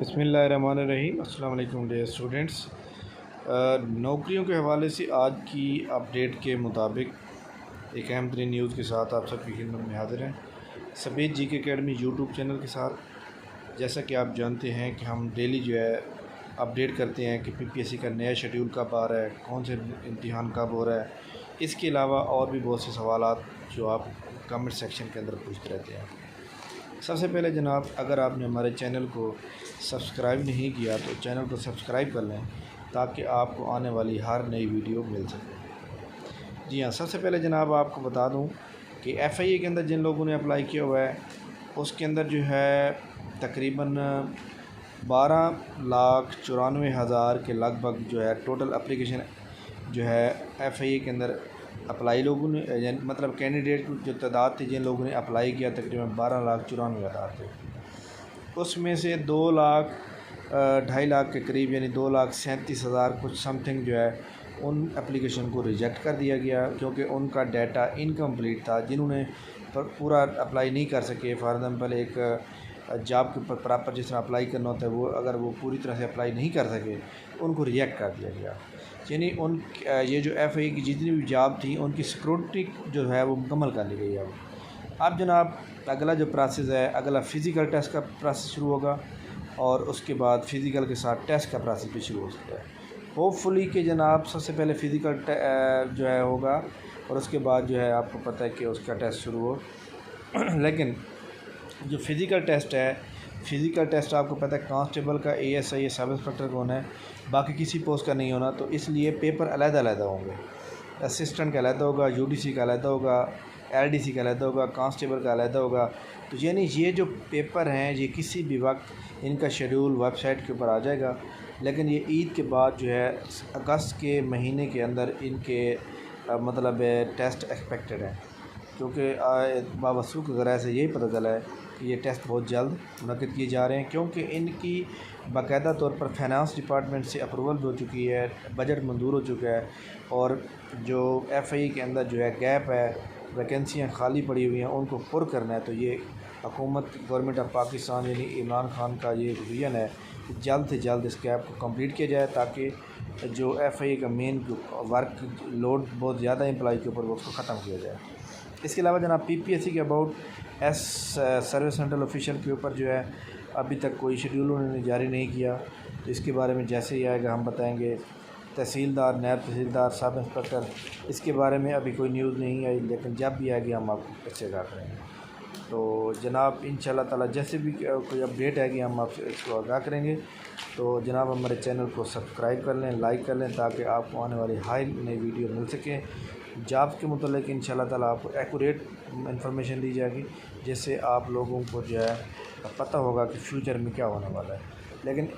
बिस्मिल्लाहिर्रहमानिर्रहीम। अस्सलाम वालेकुम डियर स्टूडेंट्स। नौकरियों के हवाले से आज की अपडेट के मुताबिक एक अहम तरीन न्यूज़ के साथ आप सबकी खिदमत में हाजिर हैं, सबीत जी के अकेडमी यूट्यूब चैनल के साथ। जैसा कि आप जानते हैं कि हम डेली जो है अपडेट करते हैं कि पीपीएससी का नया शेड्यूल कब आ रहा है, कौन से इम्तिहान कब हो रहा है। इसके अलावा और भी बहुत से सवालात जो आप कमेंट सेक्शन के अंदर पूछते रहते हैं। सबसे पहले जनाब, अगर आपने हमारे चैनल को सब्सक्राइब नहीं किया तो चैनल को सब्सक्राइब कर लें ताकि आपको आने वाली हर नई वीडियो मिल सके। जी हाँ, सबसे पहले जनाब आपको बता दूं कि एफआईए के अंदर जिन लोगों ने अप्लाई किया हुआ है उसके अंदर जो है तकरीबन 12,94,000 के लगभग जो है टोटल एप्लीकेशन जो है एफआईए के अंदर अप्लाई लोगों ने मतलब कैंडिडेट जो तादाद थी जिन लोगों ने अप्लाई किया तकरीबन 12,94,000 थे। उसमें से 2,02,00,000 के करीब यानी 2,37,000 कुछ समथिंग जो है उन एप्लीकेशन को रिजेक्ट कर दिया गया क्योंकि उनका डाटा इनकम्प्लीट था। जिन्होंने पूरा अप्लाई नहीं कर सके, फॉर एग्ज़ाम्पल एक जॉब के ऊपर प्रॉपर जिस तरह अप्लाई करना होता है वो अगर वो पूरी तरह से अप्लाई नहीं कर सके उनको रिजेक्ट कर दिया गया। यानी उन ये जो एफआईए की जितनी भी जॉब थी उनकी सिक्योरिटी जो है वो मुकम्मल कर ली गई है। अब जनाब अगला जो प्रोसेस है, अगला फ़िज़िकल टेस्ट का प्रोसेस शुरू होगा और उसके बाद फ़िज़िकल के साथ टेस्ट का प्रोसेस भी शुरू हो सकता है। होपफुली कि जनाब सबसे पहले फ़िज़िकल जो है होगा और उसके बाद जो है आपको पता है कि उसका टेस्ट शुरू हो लेकिन जो फ़िज़िकल टेस्ट है, फ़िज़िकल टेस्ट आपको पता है कांस्टेबल का, एएसआई, सब इंस्पेक्टर का होना है, बाकी किसी पोस्ट का नहीं होना। तो इसलिए पेपर अलग-अलग होंगे। असिस्टेंट का अलग होगा, यूडीसी का अलग होगा, एलडीसी का अलग होगा, कांस्टेबल का अलग होगा। तो यानी ये जो पेपर हैं ये किसी भी वक्त इनका शेड्यूल वेबसाइट के ऊपर आ जाएगा। लेकिन ये ईद के बाद जो है अगस्त के महीने के अंदर इनके मतलब टेस्ट एक्सपेक्टेड हैं क्योंकि बावसूख वगैरह से यही पता चला है कि ये टेस्ट बहुत जल्द मुनक़्क़िद किए जा रहे हैं क्योंकि इनकी बाकायदा तौर पर फाइनेंस डिपार्टमेंट से अप्रूवल हो चुकी है, बजट मंजूर हो चुका है और जो एफआईए के अंदर जो है गैप है, वैकेंसियाँ खाली पड़ी हुई हैं, उनको पुर करना है। तो ये हुकूमत गवर्नमेंट ऑफ पाकिस्तान यानी इमरान खान का ये विज़न है कि जल्द से जल्द इस गैप को कंप्लीट किया जाए ताकि जो एफआईए का मेन वर्क लोड बहुत ज़्यादा एम्प्लॉय के ऊपर वो उसको ख़त्म किया जाए। इसके अलावा जनाब पीपीएससी के अबाउट सर्विस सेंट्रल ऑफिशियल के ऊपर जो है अभी तक कोई शेड्यूल उन्होंने जारी नहीं किया। तो इसके बारे में जैसे ही आएगा हम बताएंगे। तहसीलदार, नायब तहसीलदार, सब इंस्पेक्टर, इसके बारे में अभी कोई न्यूज़ नहीं आई लेकिन जब भी आएगी हम आपको इससे आगाह करेंगे। तो जनाब इंशाल्लाह ताला जैसे भी कोई अपडेट आएगी हम आपसे इसको आगाह करेंगे। तो जनाब हमारे चैनल को सब्सक्राइब कर लें, लाइक कर लें ताकि आपको आने वाली हर नई वीडियो मिल सके। जॉब्स के मुतालिक इंशाल्लाह ताला आपको एक्यूरेट इंफॉर्मेशन दी जाएगी जिससे आप लोगों को जो है पता होगा कि फ्यूचर में क्या होने वाला है। लेकिन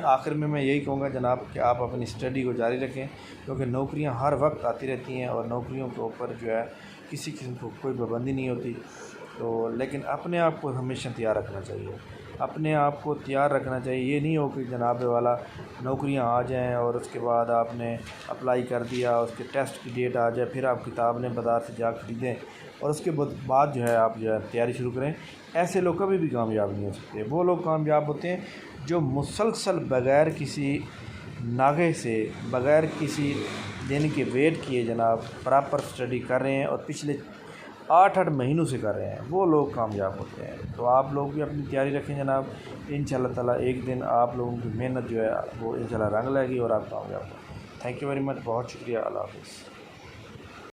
आखिर में मैं यही कहूँगा जनाब कि आप अपनी स्टडी को जारी रखें क्योंकि नौकरियां हर वक्त आती रहती हैं और नौकरियों के ऊपर जो है किसी किस्म को कोई पाबंदी नहीं होती। तो लेकिन अपने आप को हमेशा तैयार रखना चाहिए, अपने आप को तैयार रखना चाहिए। ये नहीं हो कि जनाब वाला नौकरियां आ जाएं और उसके बाद आपने अप्लाई कर दिया, उसके टेस्ट की डेट आ जाए, फिर आप किताब ने बाज़ार से जा ख़रीदें और उसके बाद जो है आप जो है तैयारी शुरू करें। ऐसे लोग कभी भी कामयाब नहीं हो सकते। वो लोग कामयाब होते हैं जो मुसलसल बग़ैर किसी नागे से, बग़ैर किसी दिन के वेट किए जनाब प्रॉपर स्टडी कर रहे हैं और पिछले 8-8 महीनों से कर रहे हैं, वो लोग कामयाब होते हैं। तो आप लोग भी अपनी तैयारी रखें जनाब। इंशाल्लाह ताला एक दिन आप लोगों की मेहनत जो है वो इंशाल्लाह रंग लाएगी और आप कामयाब हो। थैंक यू वेरी मच, बहुत शुक्रिया। अल्लाह हाफ़िज़।